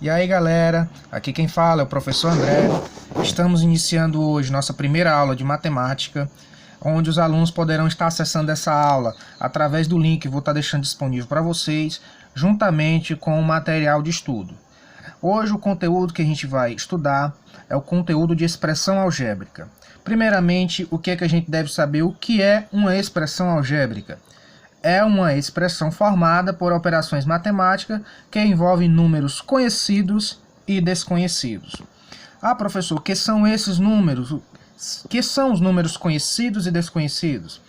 E aí galera, aqui quem fala é o professor André. Estamos iniciando hoje nossa primeira aula de matemática, onde os alunos poderão estar acessando essa aula através do link que vou estar deixando disponível para vocês, juntamente com o material de estudo. Hoje o conteúdo que a gente vai estudar é o conteúdo de expressão algébrica. Primeiramente, o que é que a gente deve saber? O que é uma expressão algébrica? É uma expressão formada por operações matemáticas que envolvem números conhecidos e desconhecidos. Ah, professor, que são esses números? Que são os números conhecidos e desconhecidos?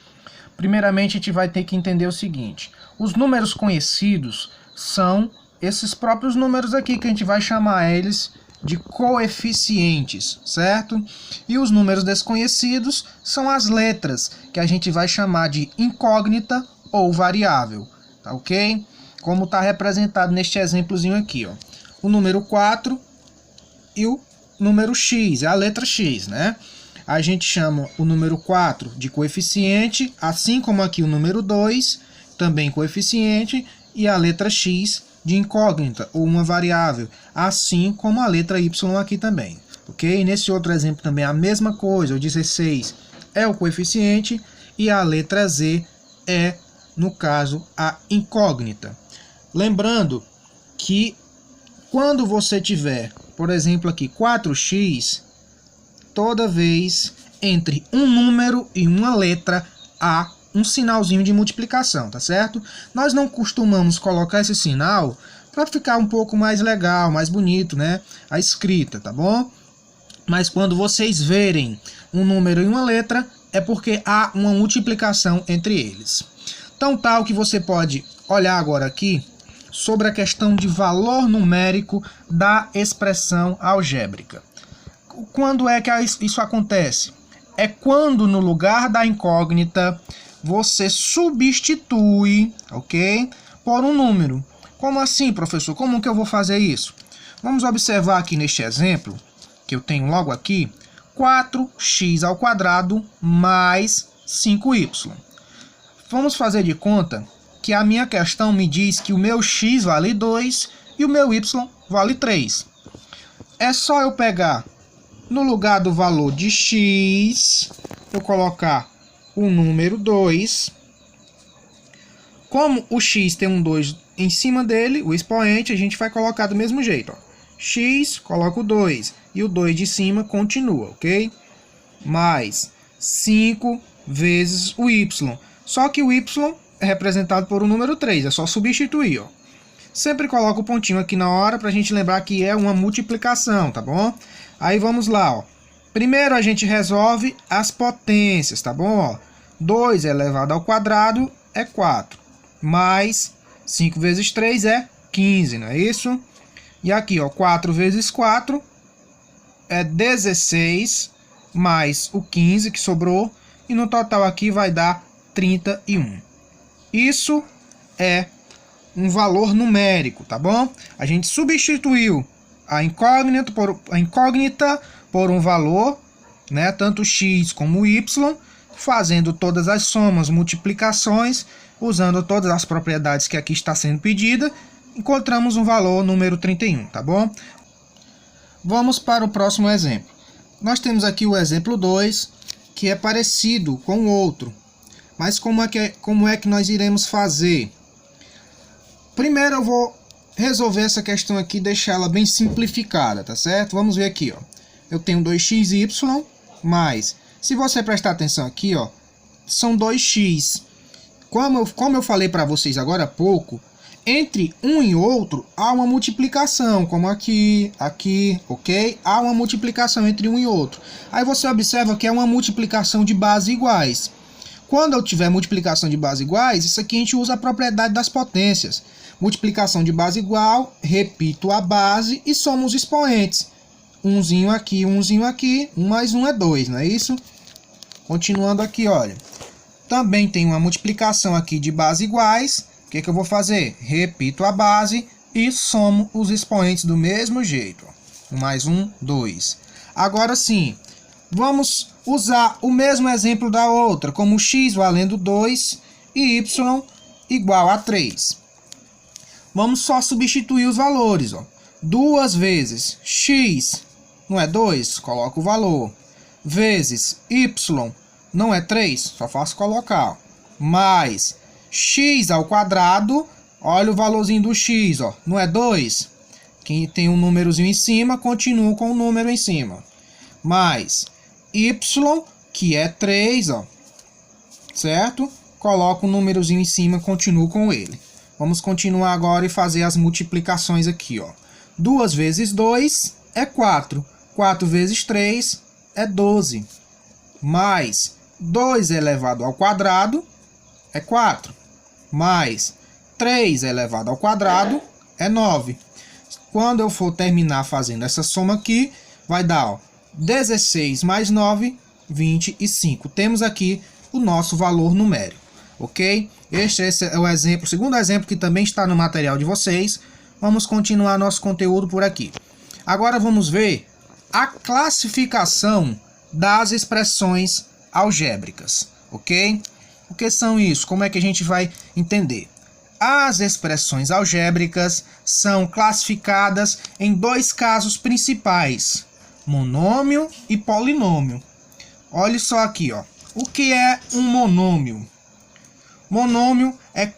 Primeiramente, a gente vai ter que entender o seguinte: os números conhecidos são esses próprios números aqui, que a gente vai chamar eles de coeficientes, certo? E os números desconhecidos são as letras, que a gente vai chamar de incógnita ou variável, tá ok? Como está representado neste exemplozinho aqui, ó. O número 4 e o número x, é a letra x, né? A gente chama o número 4 de coeficiente, assim como aqui o número 2, também coeficiente, e a letra x de incógnita, ou uma variável, assim como a letra y aqui também, ok? Nesse outro exemplo também a mesma coisa, o 16 é o coeficiente e a letra z é, no caso, a incógnita. Lembrando que quando você tiver, por exemplo aqui, 4x, toda vez entre um número e uma letra há um sinalzinho de multiplicação, tá certo? Nós não costumamos colocar esse sinal para ficar um pouco mais legal, mais bonito, né? A escrita, tá bom? Mas quando vocês verem um número e uma letra, é porque há uma multiplicação entre eles. Então, tal que você pode olhar agora aqui sobre a questão de valor numérico da expressão algébrica. Quando é que isso acontece? É quando no lugar da incógnita você substitui, ok, por um número. Como assim, professor? Como que eu vou fazer isso? Vamos observar aqui neste exemplo, que eu tenho logo aqui, 4x² mais 5y. Vamos fazer de conta que a minha questão me diz que o meu x vale 2 e o meu y vale 3. É só eu pegar, no lugar do valor de x, eu colocar o número 2. Como o x tem um 2 em cima dele, o expoente, a gente vai colocar do mesmo jeito, ó. X, coloca o 2, e o 2 de cima continua, ok? Mais 5 vezes o y. Só que o y é representado por o número 3, é só substituir, ó. Sempre coloca o pontinho aqui na hora para a gente lembrar que é uma multiplicação, tá bom? Aí vamos lá, ó. Primeiro a gente resolve as potências, tá bom? Ó, 2 elevado ao quadrado é 4, mais 5 vezes 3 é 15, não é isso? E aqui, ó, 4 vezes 4 é 16, mais o 15 que sobrou, e no total aqui vai dar 31. Isso é um valor numérico, tá bom? A gente substituiu a incógnita por um valor, né, tanto x como y, fazendo todas as somas, multiplicações, usando todas as propriedades que aqui está sendo pedida, encontramos um valor número 31, tá bom? Vamos para o próximo exemplo. Nós temos aqui o exemplo 2, que é parecido com o outro. Mas como é que nós iremos fazer? Primeiro eu vou resolver essa questão aqui, deixar ela bem simplificada, tá certo? Vamos ver aqui, ó. Eu tenho 2xy, mais, se você prestar atenção aqui, ó, são 2x. Como eu falei para vocês agora há pouco, entre um e outro há uma multiplicação, como aqui, ok? Há uma multiplicação entre um e outro. Aí você observa que é uma multiplicação de bases iguais. Quando eu tiver multiplicação de bases iguais, isso aqui a gente usa a propriedade das potências. Multiplicação de base igual, repito a base e somo os expoentes. Umzinho aqui, 1 mais 1 é 2, não é isso? Continuando aqui, olha. Também tem uma multiplicação aqui de bases iguais. O que eu vou fazer? Repito a base e somo os expoentes do mesmo jeito. 1 mais 1, 2. Agora sim, vamos usar o mesmo exemplo da outra, como x valendo 2 e y igual a 3. Vamos só substituir os valores, ó. 2 vezes x, não é 2? Coloco o valor. Vezes y, não é 3? Só faço colocar. Ó. Mais x ao quadrado, olha o valorzinho do x, ó, não é 2? Que tem um númerozinho em cima, continuo com o número em cima. Mais y, que é 3, ó, certo? Coloco o númerozinho em cima, continuo com ele. Vamos continuar agora e fazer as multiplicações aqui, ó. 2 vezes 2 é 4. 4 vezes 3 é 12. Mais 2 elevado ao quadrado é 4. Mais 3 elevado ao quadrado é 9. Quando eu for terminar fazendo essa soma aqui, vai dar, ó, 16 mais 9, 25. Temos aqui o nosso valor numérico, ok? Esse é o exemplo, o segundo exemplo que também está no material de vocês. Vamos continuar nosso conteúdo por aqui. Agora vamos ver a classificação das expressões algébricas, ok? O que são isso? Como é que a gente vai entender? As expressões algébricas são classificadas em 2 casos principais: monômio e polinômio. Olha só aqui, ó. O que é um monômio? Monômio é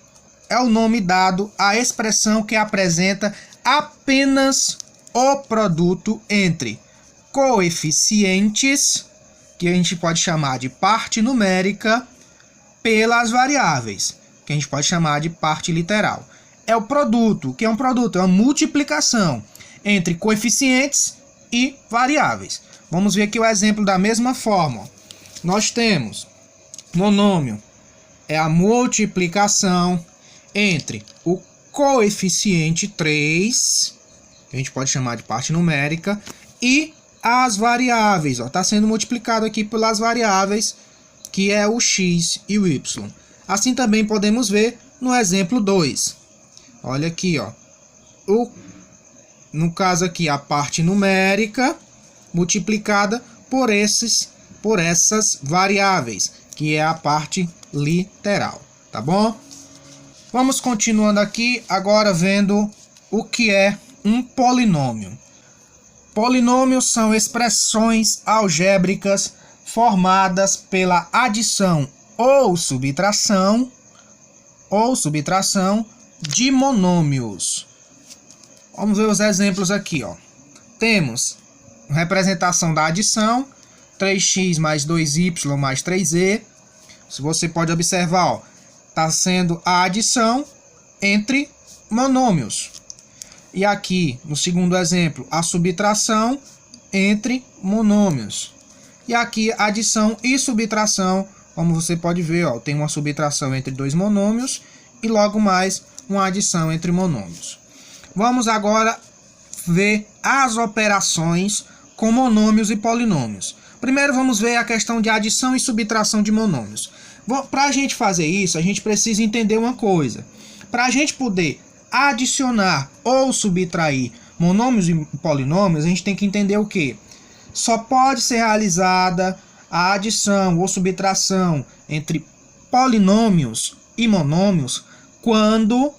o nome dado à expressão que apresenta apenas o produto entre coeficientes, que a gente pode chamar de parte numérica, pelas variáveis, que a gente pode chamar de parte literal. É o produto. O que é um produto? É uma multiplicação entre coeficientes e variáveis. Vamos ver aqui o exemplo da mesma forma. Nós temos monômio, é a multiplicação entre o coeficiente 3, que a gente pode chamar de parte numérica, e as variáveis. Está sendo multiplicado aqui pelas variáveis, que é o x e o y. Assim também podemos ver no exemplo 2. Olha aqui, ó. No caso aqui, a parte numérica multiplicada por essas variáveis, que é a parte literal, tá bom? Vamos continuando aqui, agora vendo o que é um polinômio. Polinômios são expressões algébricas formadas pela adição ou subtração de monômios. Vamos ver os exemplos aqui, ó. Temos representação da adição, 3x mais 2y mais 3z. Se você pode observar, ó, está sendo a adição entre monômios. E aqui, no segundo exemplo, a subtração entre monômios. E aqui, adição e subtração, como você pode ver, ó, tem uma subtração entre 2 monômios e logo mais uma adição entre monômios. Vamos agora ver as operações com monômios e polinômios. Primeiro vamos ver a questão de adição e subtração de monômios. Para a gente fazer isso, a gente precisa entender uma coisa. Para a gente poder adicionar ou subtrair monômios e polinômios, a gente tem que entender o quê? Só pode ser realizada a adição ou subtração entre polinômios e monômios quando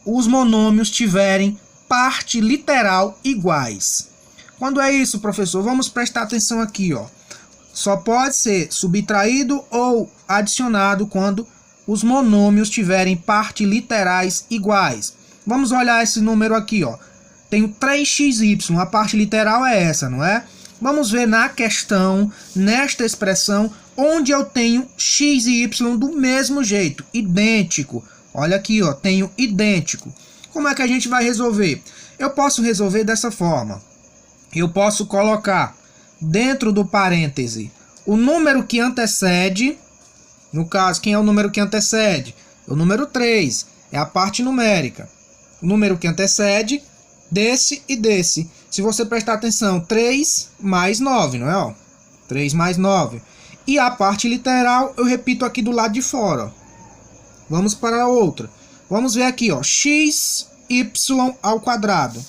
os monômios tiverem parte literal iguais. Quando é isso, professor? Vamos prestar atenção aqui, ó. Só pode ser subtraído ou adicionado quando os monômios tiverem parte literais iguais. Vamos olhar esse número aqui, ó. Tenho 3xy, a parte literal é essa, não é? Vamos ver na questão, nesta expressão, onde eu tenho x e y do mesmo jeito, idêntico. Olha aqui, ó, tenho idêntico. Como é que a gente vai resolver? Eu posso resolver dessa forma. Eu posso colocar dentro do parêntese o número que antecede. No caso, quem é o número que antecede? O número 3, é a parte numérica. O número que antecede desse e desse. Se você prestar atenção, 3 mais 9, não é? Ó? 3 mais 9. E a parte literal, eu repito aqui do lado de fora. Ó. Vamos para a outra. Vamos ver aqui, ó, xy ao quadrado.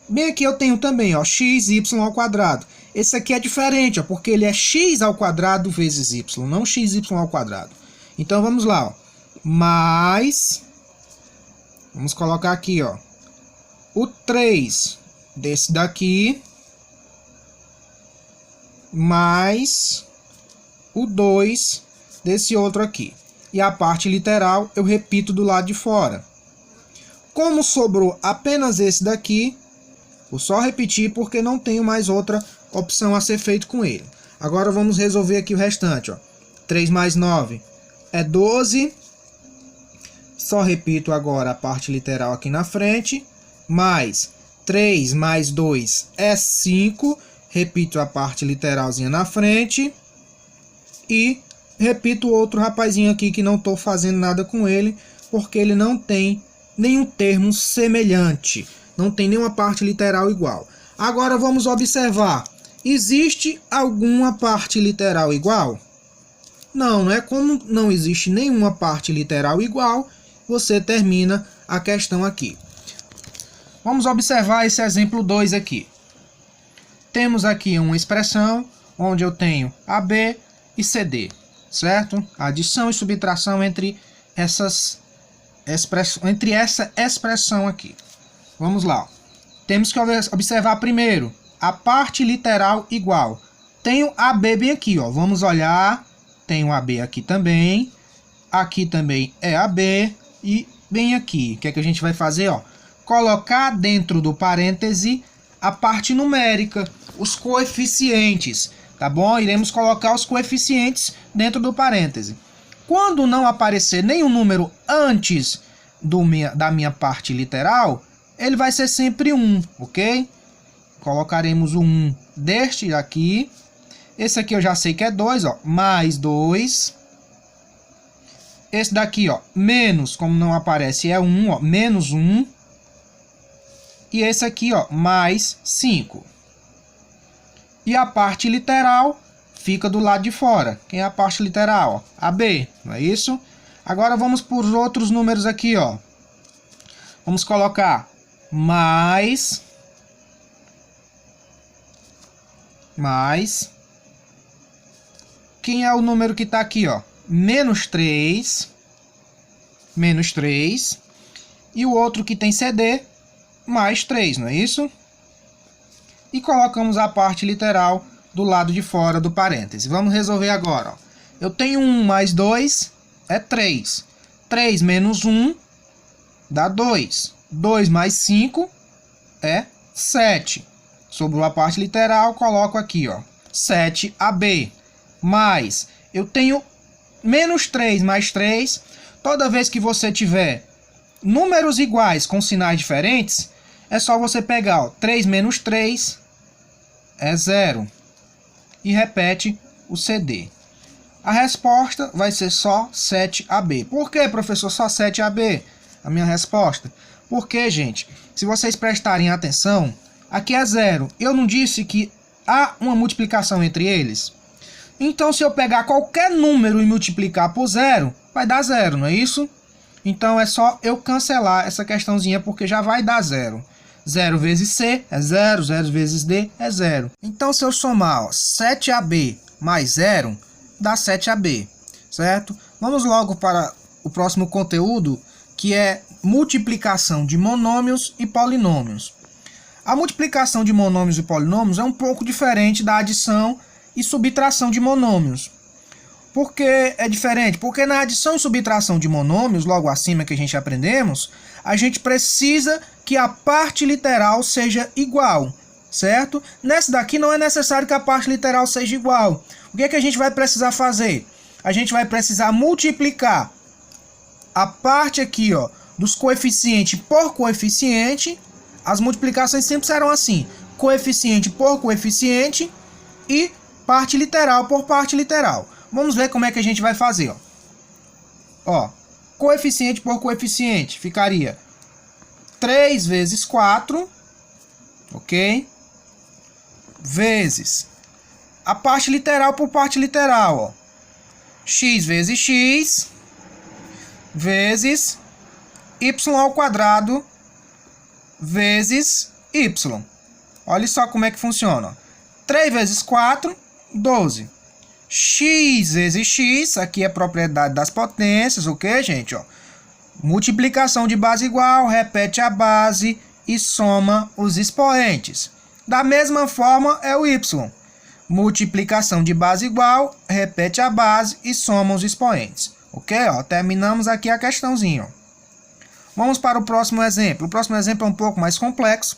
Bem aqui eu tenho também, ó, xy ao quadrado. Esse aqui é diferente, ó, porque ele é x ao quadrado vezes y, não xy ao quadrado. Então vamos lá, ó. Mais, vamos colocar aqui, ó, o 3 desse daqui mais o 2 desse outro aqui. E a parte literal eu repito do lado de fora. Como sobrou apenas esse daqui, vou só repetir porque não tenho mais outra opção a ser feito com ele. Agora vamos resolver aqui o restante. Ó. 3 mais 9 é 12. Só repito agora a parte literal aqui na frente. Mais 3 mais 2 é 5. Repito a parte literalzinha na frente. E repito o outro rapazinho aqui que não estou fazendo nada com ele, porque ele não tem nenhum termo semelhante. Não tem nenhuma parte literal igual. Agora vamos observar. Existe alguma parte literal igual? Não, não é? Como não existe nenhuma parte literal igual, você termina a questão aqui. Vamos observar esse exemplo 2 aqui. Temos aqui uma expressão onde eu tenho AB e CD, certo? Adição e subtração entre essa expressão aqui. Vamos lá. Temos que observar primeiro a parte literal igual. Tenho AB bem aqui, ó. Vamos olhar. Tenho AB aqui também. Aqui também é AB. E bem aqui. O que é que a gente vai fazer, ó? Colocar dentro do parêntese a parte numérica, os coeficientes, tá bom? Iremos colocar os coeficientes dentro do parêntese. Quando não aparecer nenhum número antes da minha parte literal, ele vai ser sempre 1, ok? Colocaremos o 1 deste aqui. Esse aqui eu já sei que é 2, ó, mais 2. Esse daqui, ó, menos, como não aparece, é 1, ó, menos 1. E esse aqui, ó, mais 5. E a parte literal fica do lado de fora. Quem é a parte literal? Ó? AB, não é isso? Agora vamos para os outros números aqui, ó. Vamos colocar mais. Quem é o número que está aqui, ó? Menos 3. Menos 3. E o outro que tem CD, mais 3, não é isso? E colocamos a parte literal do lado de fora do parêntese. Vamos resolver agora. Ó. Eu tenho 1 mais 2 é 3. 3 menos 1 dá 2. 2 mais 5 é 7. Sobrou a parte literal, coloco aqui, ó, 7AB. Mais, eu tenho menos 3 mais 3. Toda vez que você tiver números iguais com sinais diferentes, é só você pegar, ó, 3 menos 3 é 0. E repete o CD. A resposta vai ser só 7AB. Por que, professor, só 7AB? A minha resposta. Porque, gente, se vocês prestarem atenção, aqui é 0. Eu não disse que há uma multiplicação entre eles? Então, se eu pegar qualquer número e multiplicar por 0, vai dar 0, não é isso? Então, é só eu cancelar essa questãozinha, porque já vai dar 0. 0 vezes C é 0, 0 vezes D é 0. Então, se eu somar, ó, 7AB mais 0, dá 7AB, certo? Vamos logo para o próximo conteúdo, que é multiplicação de monômios e polinômios. A multiplicação de monômios e polinômios é um pouco diferente da adição e subtração de monômios. Por que é diferente? Porque na adição e subtração de monômios, logo acima que a gente aprendemos, a gente precisa que a parte literal seja igual, certo? Nessa daqui não é necessário que a parte literal seja igual. O que é que a gente vai precisar fazer? A gente vai precisar multiplicar a parte aqui, ó, dos coeficientes por coeficiente. As multiplicações sempre serão assim: coeficiente por coeficiente e parte literal por parte literal. Vamos ver como é que a gente vai fazer, ó. Ó, coeficiente por coeficiente ficaria 3 vezes 4, ok? Vezes a parte literal por parte literal, ó. X vezes x vezes y ao quadrado vezes y. Olha só como é que funciona. 3 vezes 4, 12. X vezes x, aqui é a propriedade das potências, ok, gente? Ó. Multiplicação de base igual, repete a base e soma os expoentes. Da mesma forma é o y. Multiplicação de base igual, repete a base e soma os expoentes. Ok? Ó, terminamos aqui a questãozinha. Vamos para o próximo exemplo. O próximo exemplo é um pouco mais complexo,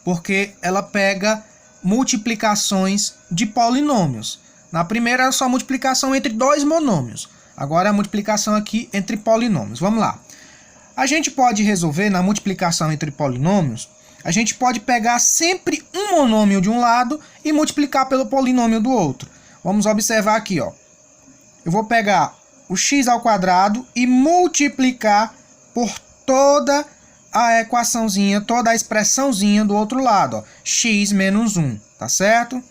porque ela pega multiplicações de polinômios. Na primeira era só multiplicação entre dois monômios. Agora é a multiplicação aqui entre polinômios. Vamos lá. A gente pode resolver na multiplicação entre polinômios, a gente pode pegar sempre um monômio de um lado e multiplicar pelo polinômio do outro. Vamos observar aqui, ó. Eu vou pegar o x ao quadrado e multiplicar por toda a equaçãozinha, toda a expressãozinha do outro lado, ó. X menos 1, tá certo?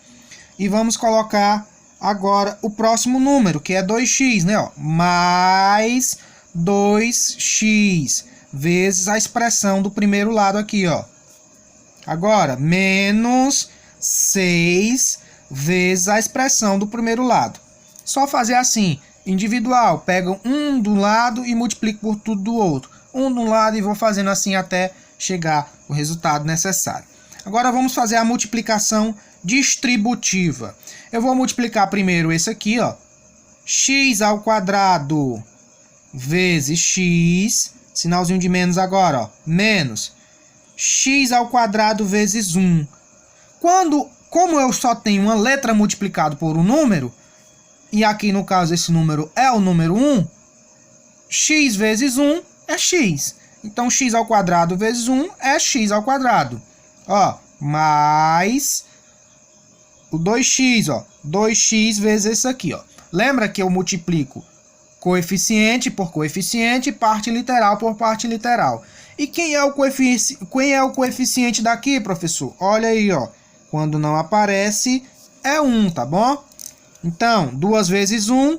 E vamos colocar agora o próximo número, que é 2x, né? Ó, mais 2x vezes a expressão do primeiro lado aqui, ó. Agora, menos 6 vezes a expressão do primeiro lado. Só fazer assim, individual, pega um do lado e multiplica por tudo do outro. Um de um lado e vou fazendo assim até chegar o resultado necessário. Agora vamos fazer a multiplicação distributiva. Eu vou multiplicar primeiro esse aqui, ó. X ao quadrado vezes x, sinalzinho de menos agora, ó, menos x ao quadrado vezes 1. Como eu só tenho uma letra multiplicado por um número, e aqui no caso esse número é o número 1, x vezes 1 é x. Então x ao quadrado vezes 1 é x ao quadrado. Ó, mais o 2x, ó, 2x vezes esse aqui, ó. Lembra que eu multiplico coeficiente por coeficiente, parte literal por parte literal. E quem é o coeficiente daqui, professor? Olha aí, ó. Quando não aparece, é 1, tá bom? Então, 2 vezes 1,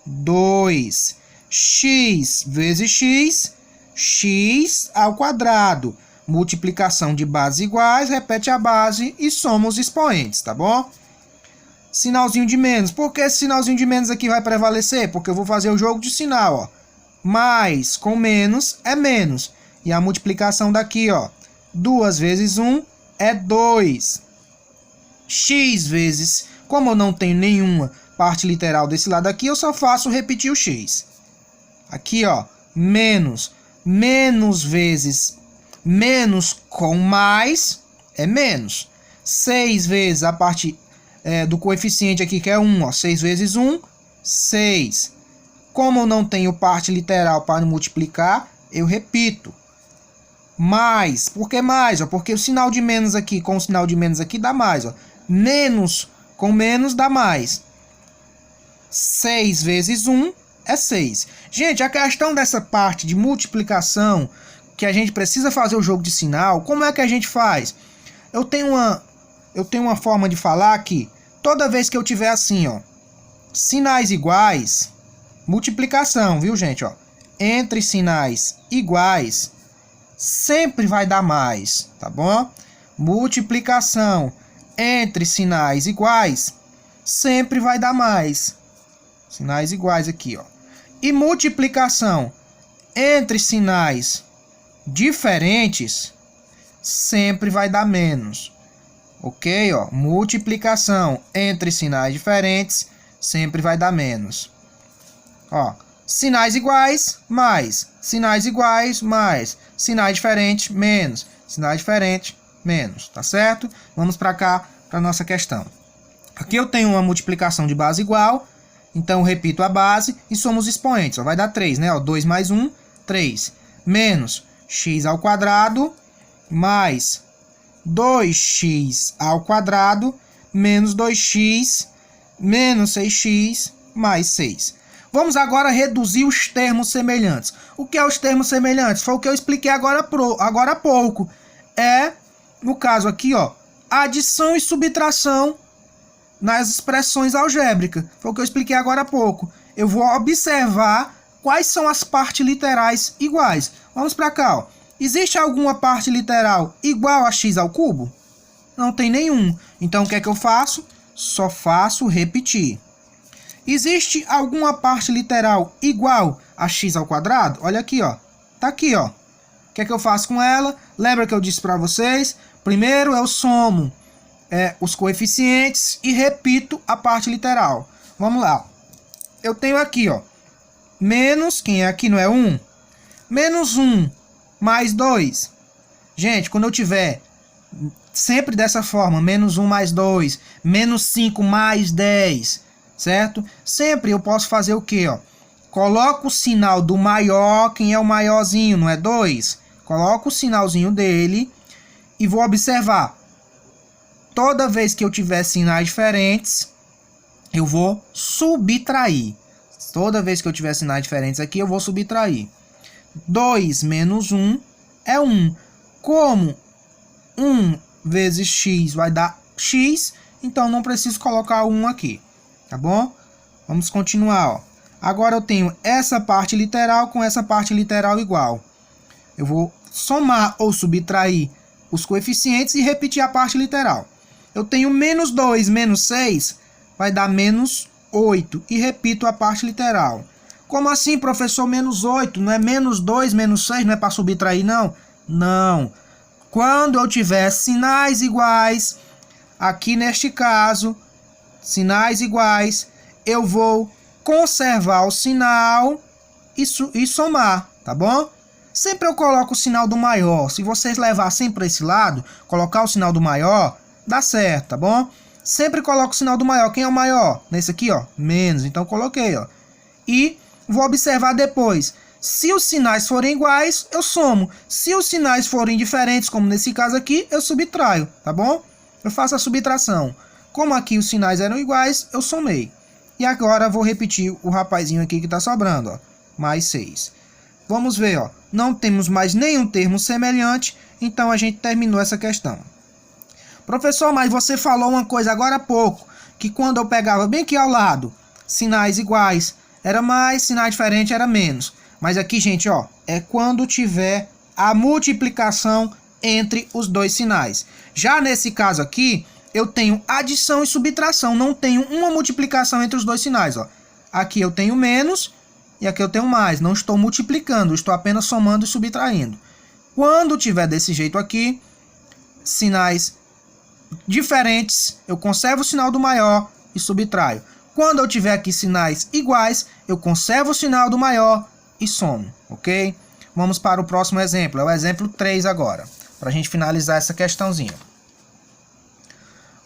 2. X vezes x, x ao quadrado. Multiplicação de bases iguais, repete a base e soma os expoentes, tá bom? Sinalzinho de menos. Por que esse sinalzinho de menos aqui vai prevalecer? Porque eu vou fazer o jogo de sinal, ó. Mais com menos é menos. E a multiplicação daqui, ó. 2 vezes 1 é 2. X vezes, como eu não tenho nenhuma parte literal desse lado aqui, eu só faço repetir o x. Aqui, ó, menos. Menos vezes menos com mais é menos. 6 vezes a parte do coeficiente aqui, que é 1, ó. 6 vezes 1, 6. Como eu não tenho parte literal para multiplicar, eu repito. Mais. Por que mais? Ó? Porque o sinal de menos aqui com o sinal de menos aqui dá mais. Ó. Menos com menos dá mais. 6 vezes 1 é 6. Gente, a questão dessa parte de multiplicação, que a gente precisa fazer o jogo de sinal, como é que a gente faz? Eu tenho uma forma de falar que toda vez que eu tiver assim, ó, sinais iguais, multiplicação, viu, gente? Ó, entre sinais iguais, sempre vai dar mais, tá bom? Multiplicação entre sinais iguais, sempre vai dar mais. Sinais iguais aqui, ó. E multiplicação entre sinais diferentes, sempre vai dar menos. Ok, ó? Multiplicação entre sinais diferentes, sempre vai dar menos. Ó, sinais iguais, mais. Sinais iguais, mais. Sinais diferentes, menos. Sinais diferentes, menos. Tá certo? Vamos para cá, para nossa questão. Aqui eu tenho uma multiplicação de base igual. Então, eu repito a base e somo os expoentes. Ó, vai dar 3, né? Ó, 2 mais 1, 3. Menos x ao quadrado mais 2x ao quadrado menos 2x menos 6x mais 6. Vamos agora reduzir os termos semelhantes. O que é os termos semelhantes? Foi o que eu expliquei agora há pouco. É, no caso aqui, ó, adição e subtração nas expressões algébricas. Foi o que eu expliquei agora há pouco. Eu vou observar quais são as partes literais iguais. Vamos para cá, ó. Existe alguma parte literal igual a x ao cubo? Não tem nenhum. Então, o que é que eu faço? Só faço repetir. Existe alguma parte literal igual a x ao quadrado? Olha aqui, ó. Tá aqui, ó. O que é que eu faço com ela? Lembra que eu disse para vocês? Primeiro eu somo os coeficientes e repito a parte literal. Vamos lá. Eu tenho aqui, ó, menos, quem é aqui não é 1? Menos 1 mais 2. Gente, quando eu tiver sempre dessa forma, menos 1 mais 2, menos 5 mais 10, certo? Sempre eu posso fazer o quê, ó? Coloco o sinal do maior, quem é o maiorzinho, não é 2? Coloco o sinalzinho dele e vou observar. Toda vez que eu tiver sinais diferentes, eu vou subtrair. Toda vez que eu tiver sinais diferentes aqui, eu vou subtrair. 2 menos 1 é 1. Como 1 vezes x vai dar x, então não preciso colocar o 1 aqui, tá bom? Vamos continuar, ó. Agora eu tenho essa parte literal com essa parte literal igual. Eu vou somar ou subtrair os coeficientes e repetir a parte literal. Eu tenho menos 2 menos 6, vai dar menos 8. E repito a parte literal. Como assim, professor, menos 8? Não é menos 2 menos 6? Não é para subtrair, não? Não. Quando eu tiver sinais iguais, aqui neste caso, sinais iguais, eu vou conservar o sinal e somar, tá bom? Sempre eu coloco o sinal do maior. Se vocês levassem para esse lado, colocar o sinal do maior, dá certo, tá bom? Sempre coloco o sinal do maior. Quem é o maior? Nesse aqui, ó, menos. Então coloquei, ó. E vou observar depois. Se os sinais forem iguais, eu somo. Se os sinais forem diferentes, como nesse caso aqui, eu subtraio, tá bom? Eu faço a subtração. Como aqui os sinais eram iguais, eu somei. E agora vou repetir o rapazinho aqui que está sobrando, ó. Mais 6. Vamos ver, ó. Não temos mais nenhum termo semelhante, então a gente terminou essa questão. Professor, mas você falou uma coisa agora há pouco, que quando eu pegava bem aqui ao lado, sinais iguais era mais, sinais diferentes era menos. Mas aqui, gente, ó, é quando tiver a multiplicação entre os dois sinais. Já nesse caso aqui, eu tenho adição e subtração, não tenho uma multiplicação entre os dois sinais, ó. Aqui eu tenho menos e aqui eu tenho mais. Não estou multiplicando, estou apenas somando e subtraindo. Quando tiver desse jeito aqui, sinais diferentes, eu conservo o sinal do maior e subtraio. Quando eu tiver aqui sinais iguais, eu conservo o sinal do maior e somo, ok? Vamos para o próximo exemplo, é o exemplo 3 agora, para a gente finalizar essa questãozinha.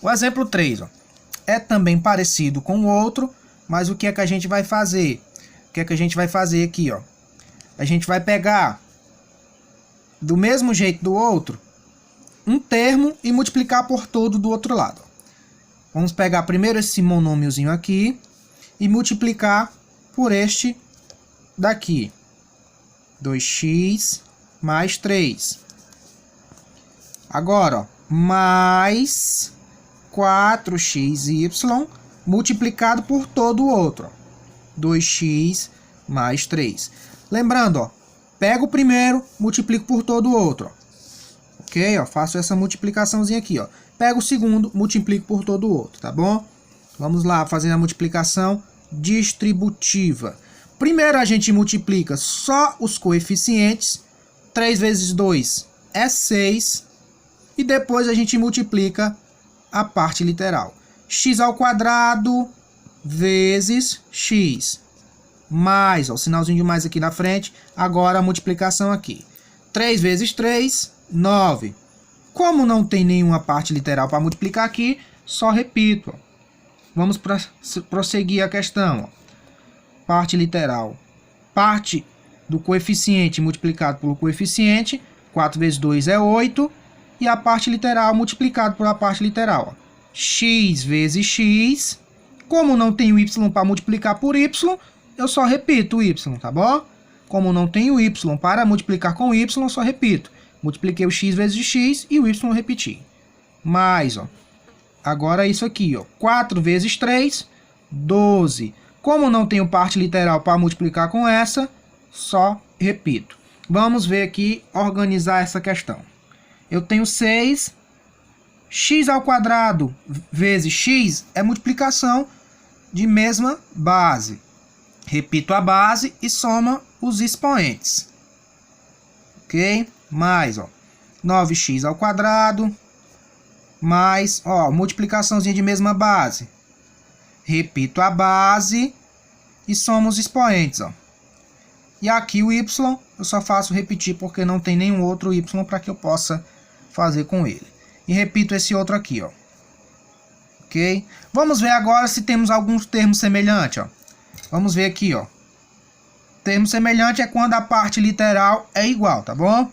O exemplo 3, ó, é também parecido com o outro, mas o que é que a gente vai fazer? O que é que a gente vai fazer aqui, ó? A gente vai pegar, do mesmo jeito do outro, um termo e multiplicar por todo do outro lado. Vamos pegar primeiro esse monômiozinho aqui e multiplicar por este daqui. 2x mais 3. Agora, ó, mais 4xy multiplicado por todo o outro. 2x mais 3. Lembrando, ó, pego o primeiro, multiplico por todo o outro. Ó. Ok? Ó, faço essa multiplicaçãozinha aqui. Ó. Pego o segundo, multiplico por todo o outro. Tá bom? Vamos lá, fazer a multiplicação distributiva. Primeiro a gente multiplica só os coeficientes. 3 vezes 2 é 6. E depois a gente multiplica a parte literal. X ao quadrado vezes x. Mais, ó, o sinalzinho de mais aqui na frente. Agora a multiplicação aqui. 3 vezes 3, 9. Como não tem nenhuma parte literal para multiplicar aqui, só repito. Ó. Vamos prosseguir a questão. Ó. Parte literal. Parte do coeficiente multiplicado pelo coeficiente. 4 vezes 2 é 8. E a parte literal multiplicado pela parte literal. Ó. X vezes x. Como não tenho y para multiplicar por y, eu só repito o y, tá bom? Como não tenho y para multiplicar com y, só repito. Multipliquei o x vezes x e o y eu repeti. Mais, ó. Agora isso aqui, ó. 4 vezes 3, 12. Como não tenho parte literal para multiplicar com essa, só repito. Vamos ver aqui, organizar essa questão. Eu tenho 6, x ao quadrado vezes x é multiplicação de mesma base. Repito a base e soma os expoentes. Ok? Mais, ó. 9x ao quadrado, mais, ó, multiplicaçãozinha de mesma base. Repito a base e somo os expoentes, ó. E aqui o y, eu só faço repetir porque não tem nenhum outro y para que eu possa fazer com ele. E repito esse outro aqui, ó. Ok? Vamos ver agora se temos alguns termos semelhantes, ó. Vamos ver aqui, ó. Termo semelhante é quando a parte literal é igual, tá bom?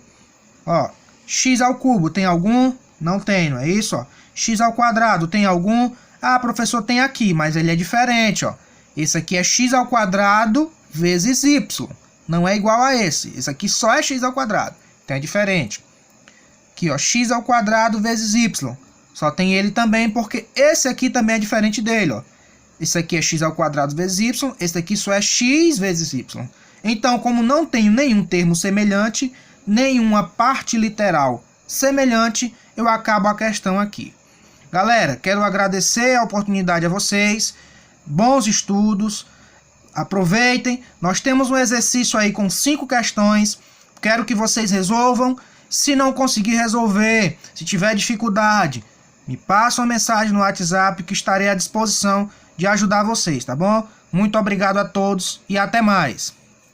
Ó, x ao cubo tem algum? Não tem, não é isso, ó. X ao quadrado tem algum? Ah, professor, tem aqui, mas ele é diferente, ó. Esse aqui é x ao quadrado vezes y. Não é igual a esse. Esse aqui só é x ao quadrado. Então é diferente. Aqui, ó, x ao quadrado vezes y. Só tem ele também porque esse aqui também é diferente dele, ó. Esse aqui é x ao quadrado vezes y. Esse aqui só é x vezes y. Então, como não tenho nenhum termo semelhante, nenhuma parte literal semelhante, eu acabo a questão aqui. Galera, quero agradecer a oportunidade a vocês. Bons estudos. Aproveitem. Nós temos um exercício aí com 5 questões. Quero que vocês resolvam. Se não conseguir resolver, se tiver dificuldade, me passa uma mensagem no WhatsApp que estarei à disposição de ajudar vocês, tá bom? Muito obrigado a todos e até mais.